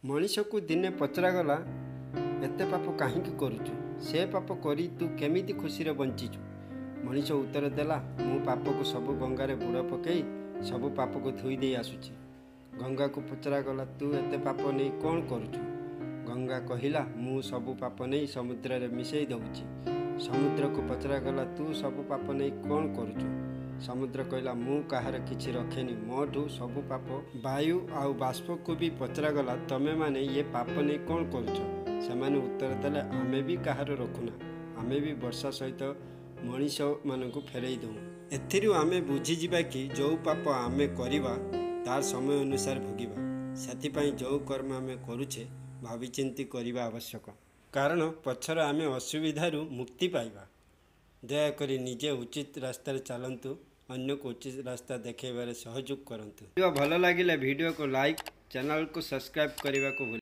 मनीष को दिने पचरागला एते पाप कहीं करुचु से पाप करी तू केमिति खुशी रे बंचीचु। मनीष उत्तर देला मु पाप को सब गंगारे बुड़ पकई सब पाप को धोई दे आसुची। गंगा को पचरागला तू एते पाप नहीं कौन करुचु। गंगा कहिला मु सब पाप नहीं समुद्र रे मिसई दउची। समुद्र को पचरागला तू सब पाप नहीं कौन करुचु। समुद्र कहला मु कहार किछि रखेनी मोठू सब पाप। वायु आउ बाष्प को भी पचरागला तमे माने ये पाप नहीं कौन करुच। से उत्तर देले आमे भी कहार रखुना आमे भी वर्षा सहित मनीष मानू फेरई दऊ। एथिरु आमे बुझीजिबा कि जो पाप आमे करिबा तार समय अनुसार भोगिबा। सेथिपाई जो कर्म आमे करुछे भाविचिंती करिबा आवश्यक, कारण पछर आमे असुविधारू मुक्ति पाइबा। दयाकरी निजे उचित रास्तार चलतु, अन्य को उचित रास्ता देखेबारे सहयोग करंतु। वीडियो भल लगिले वीडियो को लाइक, चैनल को सब्सक्राइब करने को